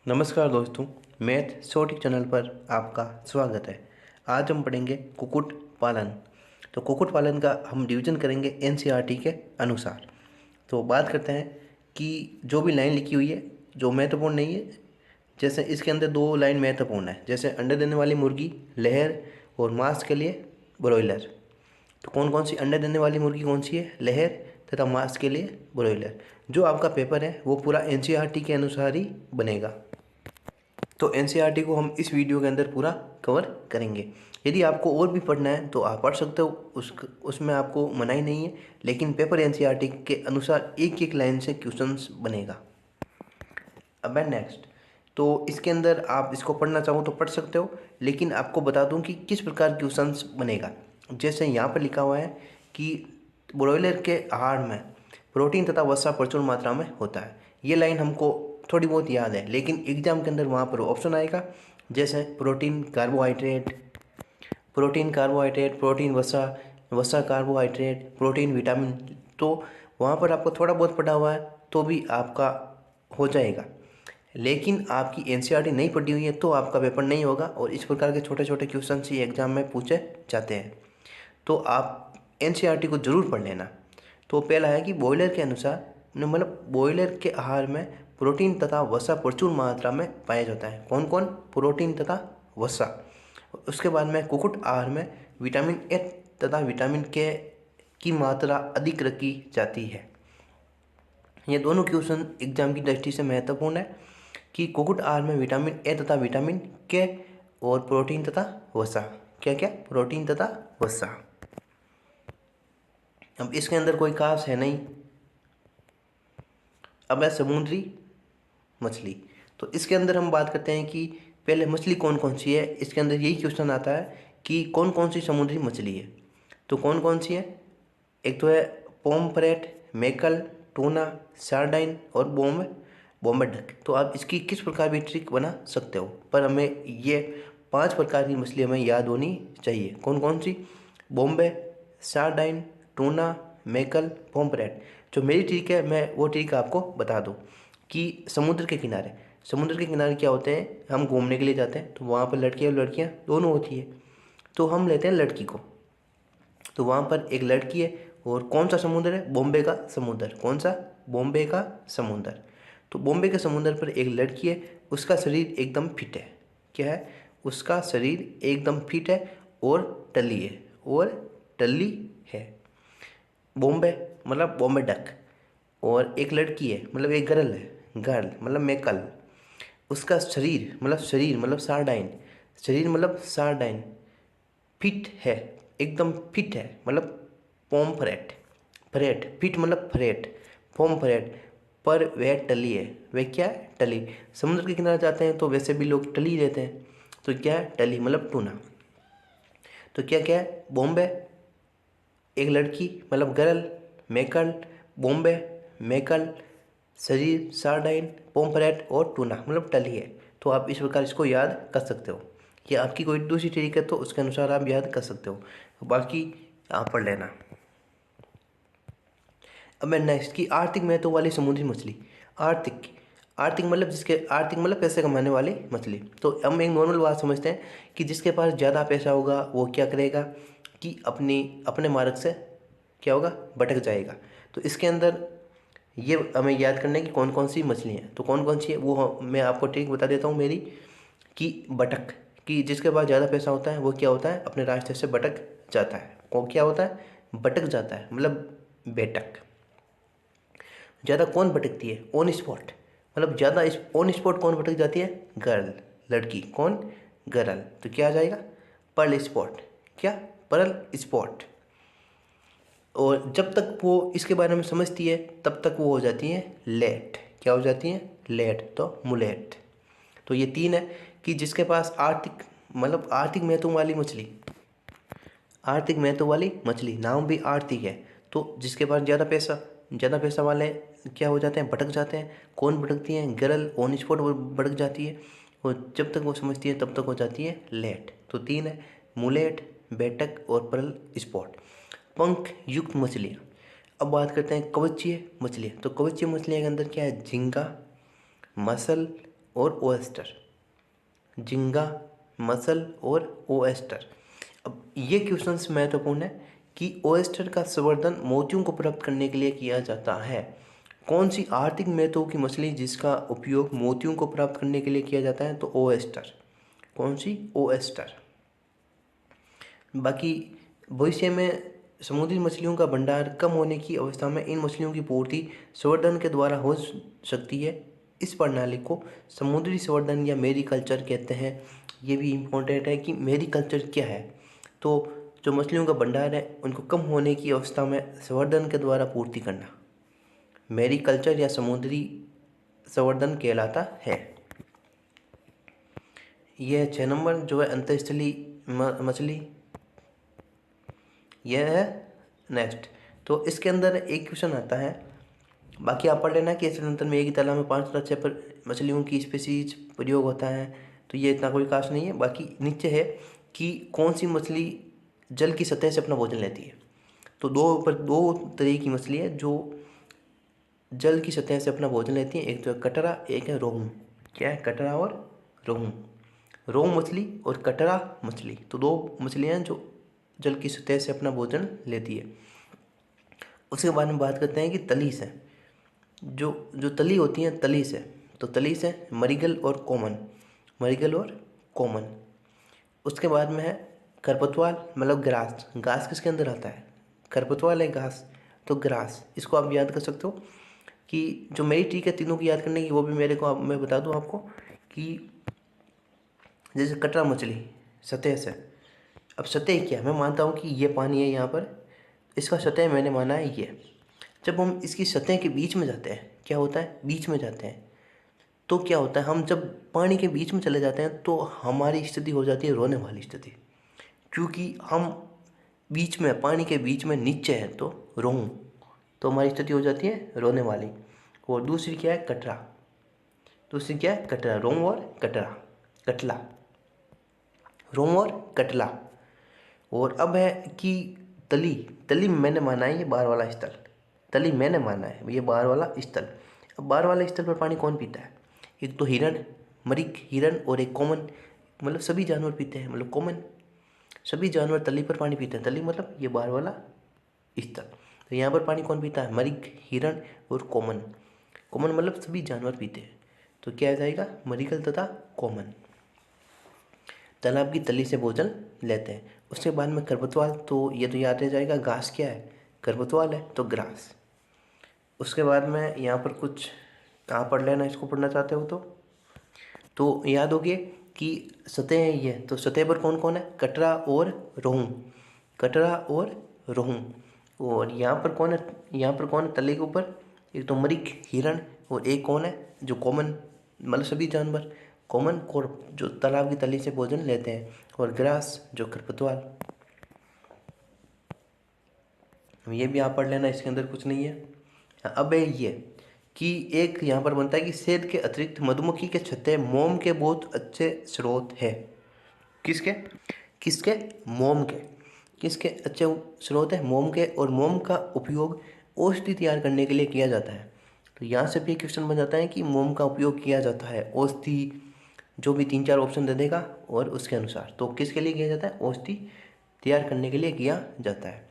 नमस्कार दोस्तों, math शॉर्टिक channel पर आपका स्वागत है। आज हम पढ़ेंगे कुक्कुट पालन। तो कुक्कुट पालन का हम डिवीज़न करेंगे एनसीईआरटी के अनुसार। तो बात करते हैं कि जो भी लाइन लिखी हुई है जो महत्वपूर्ण नहीं है, जैसे इसके अंदर दो लाइन महत्वपूर्ण है, जैसे अंडे देने वाली मुर्गी लहर और मांस के लिए ब्रॉयलर। तो कौन कौन सी अंडे देने वाली मुर्गी कौन सी है? लहर, तथा मांस के लिए ब्रॉयलर। जो आपका पेपर है वो पूरा एनसीईआरटी के अनुसार ही बनेगा। तो एनसीईआरटी को हम इस वीडियो के अंदर पूरा कवर करेंगे। यदि आपको और भी पढ़ना है तो आप पढ़ सकते हो, उसमें आपको मनाही नहीं है, लेकिन पेपर एनसीईआरटी के अनुसार एक एक लाइन से क्वेश्चंस बनेगा। अब है नेक्स्ट। तो इसके अंदर आप इसको पढ़ना चाहो तो पढ़ सकते हो, लेकिन आपको बता दूं कि किस प्रकार क्वेश्चंस बनेगा। जैसे यहाँ पर लिखा हुआ है कि ब्रॉयलर के आहार में प्रोटीन तथा वसा प्रचुर मात्रा में होता है। ये लाइन हमको थोड़ी बहुत याद है, लेकिन एग्जाम के अंदर वहाँ पर ऑप्शन आएगा, जैसे प्रोटीन कार्बोहाइड्रेट, प्रोटीन वसा, वसा कार्बोहाइड्रेट, प्रोटीन विटामिन। तो वहाँ पर आपको थोड़ा बहुत पढ़ा हुआ है तो भी आपका हो जाएगा, लेकिन आपकी एनसीईआरटी नहीं पढ़ी हुई है तो आपका पेपर नहीं होगा, और इस प्रकार के छोटे छोटे क्वेश्चन ही एग्जाम में पूछे जाते हैं। तो आप एनसीईआरटी को जरूर पढ़ लेना। तो पहला है कि बॉयलर के अनुसार, मतलब बॉयलर के आहार में प्रोटीन तथा वसा प्रचुर मात्रा में पाया जाता है। कौन कौन? प्रोटीन तथा वसा। उसके बाद में कुक्कुट आहार में विटामिन ए तथा विटामिन के की मात्रा अधिक रखी जाती है। ये दोनों क्वेश्चन एग्जाम की दृष्टि से महत्वपूर्ण है कि कुक्कुट आहार में विटामिन ए तथा विटामिन के और प्रोटीन तथा वसा। क्या क्या? प्रोटीन तथा वसा। अब इसके अंदर कोई खास है नहीं। अब है समुद्री मछली। तो इसके अंदर हम बात करते हैं कि पहले मछली कौन कौन सी है। इसके अंदर यही क्वेश्चन आता है कि कौन कौन सी समुद्री मछली है। तो कौन कौन सी है? एक तो है पोम्फ्रेट, मैकल, टूना, सार्डाइन और बॉम्बे डक। तो आप इसकी किस प्रकार भी ट्रिक बना सकते हो, पर हमें ये 5 प्रकार की मछली हमें याद होनी चाहिए। कौन कौन सी? Bombay, sardine, tuna, mackerel, pomfret. जो मेरी ट्रिक है मैं वो ट्रिक आपको बता दूँ कि समुद्र के किनारे क्या होते हैं, हम घूमने के लिए जाते हैं तो वहाँ पर लड़के और लड़कियाँ दोनों होती है। तो हम लेते हैं लड़की को, तो वहाँ पर एक लड़की है, और कौन सा समुद्र है? बॉम्बे का समुद्र। कौन सा? बॉम्बे का समुद्र। तो बॉम्बे के समुद्र पर एक लड़की है, उसका शरीर एकदम फिट है। क्या है? उसका शरीर एकदम फिट है और टली है, है। बॉम्बे मतलब बॉम्बे डक। और एक लड़की है, मतलब एक गर्ल है, गर्ल मतलब मैकल। उसका शरीर मतलब सार्डाइन, शरीर मतलब सार्डाइन, फिट है, एकदम फिट है, मतलब पोम्फ्रेट। फ्रेट, फिट मतलब फ्रेट, पोम्फ्रेट। पर वह टली है। वह क्या है? टली। समुद्र के किनारे जाते हैं तो वैसे भी लोग टली लेते हैं, तो क्या है? टली मतलब टूना। तो क्या क्या है? बॉम्बे, एक लड़की मतलब गर्ल, मैकल, बॉम्बे, मैकल, शरीर सार्डाइन, पोम्फ्रेट और टूना मतलब टली है। तो आप इस प्रकार इसको याद कर सकते हो, या आपकी कोई दूसरी ट्रिक है तो उसके अनुसार आप याद कर सकते हो, बाकी आप पढ़ लेना। अब मैं नेक्स्ट की आर्थिक महत्व वाली समुद्री मछली। आर्थिक, आर्थिक मतलब पैसे कमाने वाली मछली। तो हम एक नॉर्मल बात समझते हैं कि जिसके पास ज़्यादा पैसा होगा वो क्या करेगा कि अपने मार्ग से क्या होगा? भटक जाएगा। तो इसके अंदर ये हमें याद करना है कि कौन कौन सी मछली हैं। तो कौन कौन सी है वो मैं आपको ट्रिक बता देता हूँ मेरी, कि भटक, कि जिसके पास ज़्यादा पैसा होता है वो क्या होता है? अपने रास्ते से भटक जाता है। वो क्या होता है? भटक जाता है, मतलब बेटक। ज़्यादा कौन भटकती है? ऑन स्पॉट, मतलब ज़्यादा ऑन स्पॉट कौन भटक जाती है? गर्ल, लड़की। कौन? गर्ल। तो क्या आ जाएगा? Pearl spot. क्या? Pearl spot. और जब तक वो इसके बारे में समझती है तब तक वो हो जाती है लेट। क्या हो जाती है? लेट। तो मुलेट। तो ये 3 है कि जिसके पास आर्थिक महत्व वाली मछली, आर्थिक महत्व वाली मछली, नाम भी आर्थिक है। तो जिसके पास ज़्यादा पैसा वाले क्या हो जाते हैं? भटक जाते हैं। कौन भटकती हैं? गर्ल, ऑन स्पॉट वो भटक जाती है, और जब तक वो समझती है तब तक हो जाती है लेट। तो 3 है, मुलेट, बेटक और पर्ल स्पॉट। पंख युक्त मछलियाँ। अब बात करते हैं कवचीय मछलियाँ। तो कवचीय मछलियाँ के अंदर क्या है? झींगा, मसल और ओएस्टर, झींगा, मसल और ओएस्टर। अब ये क्वेश्चंस महत्वपूर्ण है कि ओएस्टर का संवर्धन मोतियों को प्राप्त करने के लिए किया जाता है। कौन सी आर्थिक महत्व की मछली जिसका उपयोग मोतियों को प्राप्त करने के लिए किया जाता है? तो ओएस्टर। कौन सी? ओएस्टर। बाकी भविष्य में समुद्री मछलियों का भंडार कम होने की अवस्था में इन मछलियों की पूर्ति संवर्धन के द्वारा हो सकती है। इस प्रणाली को समुद्री संवर्धन या मैरीकल्चर कहते हैं। ये भी इम्पोर्टेंट है कि मैरीकल्चर क्या है। तो जो मछलियों का भंडार है उनको कम होने की अवस्था में संवर्धन के द्वारा पूर्ति करना मैरीकल्चर या समुद्री संवर्धन कहलाता है। यह 6 नंबर जो है अंतःस्थलीय मछली, यह है नेक्स्ट। तो इसके अंदर एक क्वेश्चन आता है, बाकी आप पढ़ लेना कि ऐसे निरंतर में एक ही तालाब में 5 तथा 6 पर मछलियों की स्पीसीज प्रयोग होता है। तो ये इतना कोई खास नहीं है। बाकी नीचे है कि कौन सी मछली जल की सतह से अपना भोजन लेती है। तो दो तरह की मछली है जो जल की सतह से अपना भोजन लेती है। एक तो है कटरा, एक है रोहू। क्या है? कटरा और रोहू। रोहू मछली और कटरा मछली, तो दो मछलियाँ जो जल की सतह से अपना भोजन लेती है। उसके बाद में बात करते हैं कि तलीस है, जो तली होती है तलीस है। तो तलीस है मरीगल और कॉमन, मरीगल और कॉमन। उसके बाद में है खरपतवार मतलब ग्रास। घास किसके अंदर आता है? खरपतवार है घास, तो ग्रास। इसको आप याद कर सकते हो कि जो मेरी ट्रिक है तीनों की याद करने की, वो भी मैं बता दूं आपको कि जैसे कटरा मछली सतह से। अब सतह क्या? मैं मानता हूँ कि ये पानी है यहाँ पर, इसका सतह मैंने माना है ये। जब हम इसकी सतह के बीच में जाते हैं, क्या होता है? बीच में जाते हैं तो क्या होता है? हम जब पानी के बीच में चले जाते हैं तो हमारी स्थिति हो जाती है रोने वाली स्थिति, क्योंकि हम बीच में, पानी के बीच में नीचे हैं तो रोहूं, तो हमारी स्थिति हो जाती है रोने वाली। और दूसरी क्या है? कटरा। दूसरी क्या है? कटरा। रोहू और कटरा, कटला, रोहू और कटला। और अब है कि तली। तली मैंने माना है ये बाहर वाला स्थल, तली मैंने माना है ये बाहर वाला स्थल। अब बाहर वाले स्थल पर पानी कौन पीता है? एक तो हिरण, मरीक हिरण, और एक कॉमन, मतलब सभी जानवर पीते हैं, मतलब कॉमन सभी जानवर तली पर पानी पीते हैं। तली मतलब ये बाहर वाला स्थल। तो यहाँ पर पानी कौन पीता है? मरीक, हिरण और कॉमन। कॉमन मतलब सभी जानवर पीते हैं, तो क्या आ जाएगा? मरीकल तथा कॉमन तालाब की तली से भोजन लेते हैं। उसके बाद में खरपतवार, तो ये तो याद रह जाएगा। घास क्या है? खरपतवार है, तो ग्रास। उसके बाद में यहाँ पर कुछ आप पढ़ लेना, इसको पढ़ना चाहते हो तो याद होगी कि सतह है ये, तो सतह पर कौन कौन है? कटरा और रोहू, कटरा और रोहू। और यहाँ पर कौन है? यहाँ पर कौन है तले के ऊपर? एक तो मरीक, हिरण, और एक कौन है जो कॉमन, मतलब सभी जानवर कॉमन कॉर्प जो तालाब की तली से भोजन लेते हैं, और ग्रास जो खरपतवार। ये भी आप पढ़ लेना, इसके अंदर कुछ नहीं है। अब है ये कि एक यहाँ पर बनता है कि शहद के अतिरिक्त मधुमक्खी के छत्ते मोम के बहुत अच्छे स्रोत है। किसके? किसके? मोम के। किसके अच्छे स्रोत है? मोम के। और मोम का उपयोग औषधि तैयार करने के लिए किया जाता है। तो यहाँ से भी क्वेश्चन बन जाता है कि मोम का उपयोग किया जाता है औषधि, जो भी 3-4 ऑप्शन दे देगा और उसके अनुसार। तो किसके लिए किया जाता है? औषधि तैयार करने के लिए किया जाता है।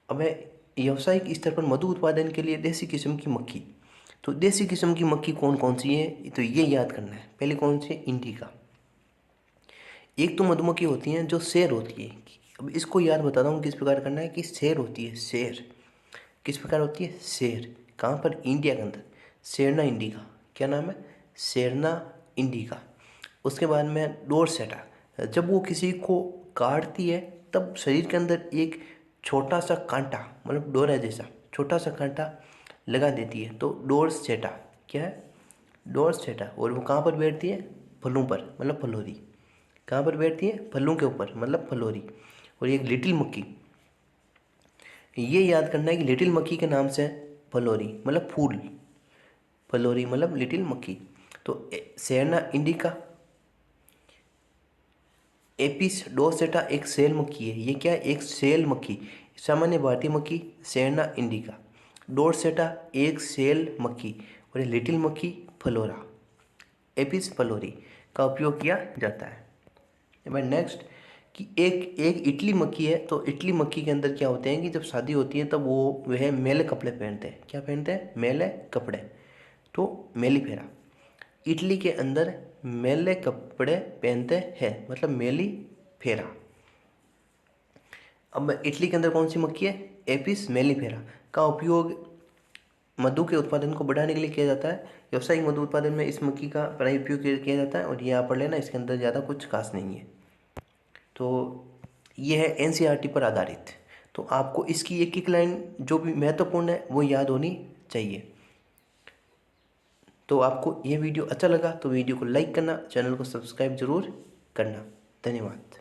अब है व्यावसायिक स्तर पर मधु उत्पादन के लिए देसी किस्म की मक्खी। तो देसी किस्म की मक्खी कौन कौन सी है? तो ये याद करना है। पहले कौन सी है? इंडिका। एक तो मधुमक्खी होती हैं जो शेर होती है। अब इसको याद बताता हूँ किस प्रकार करना है कि शेर होती है, शेर। किस प्रकार होती है? शेर। कहाँ पर? इंडिया के अंदर। शेरना इंडिका। क्या नाम है? शेरना इंडिका। उसके बाद में डोरसेटा। जब वो किसी को काटती है तब शरीर के अंदर एक छोटा सा कांटा, मतलब डोरा जैसा छोटा सा कांटा लगा देती है, तो डोरसेटा। क्या है? डोरसेटा। और वो कहाँ पर बैठती है? फलों पर, मतलब फलोरी। कहाँ पर बैठती है? फलों के ऊपर, मतलब फलोरी। और एक लिटिल मक्खी, ये याद करना है कि लिटिल मक्खी के नाम से फलोरी मतलब फूल, फलोरी मतलब लिटिल मक्खी। तो सेरना इंडिका, एपिस डोरसेटा एक सेल मक्खी है। ये क्या है? एक सेल मक्खी। सामान्य भारतीय मक्खी सेरना इंडिका, डोरसेटा एक सेल मक्खी, और ये लिटिल मक्खी फलोरा। एपिस फ्लोरी का उपयोग किया जाता है। भाई नेक्स्ट कि एक एक इटली मक्खी है, तो इटली मक्खी के अंदर क्या होते हैं कि जब शादी होती है तब वह मेले कपड़े पहनते हैं। क्या पहनते हैं? मेले कपड़े। तो मेलिफेरा इटली के अंदर मेले कपड़े पहनते हैं, मतलब मेली फेरा। अब इटली के अंदर कौन सी मक्खी है? एपिस मेलिफेरा का उपयोग मधु के उत्पादन को बढ़ाने के लिए किया जाता है। व्यावसायिक मधु उत्पादन में इस मक्खी का प्राय उपयोग किया जाता है। और ये यहाँ पढ़ लेना, इसके अंदर ज़्यादा कुछ खास नहीं है। तो ये है एनसीईआरटी पर आधारित। तो आपको इसकी एक एक लाइन जो भी महत्वपूर्ण है वो याद होनी चाहिए। तो आपको ये वीडियो अच्छा लगा तो वीडियो को लाइक करना, चैनल को सब्सक्राइब जरूर करना। धन्यवाद।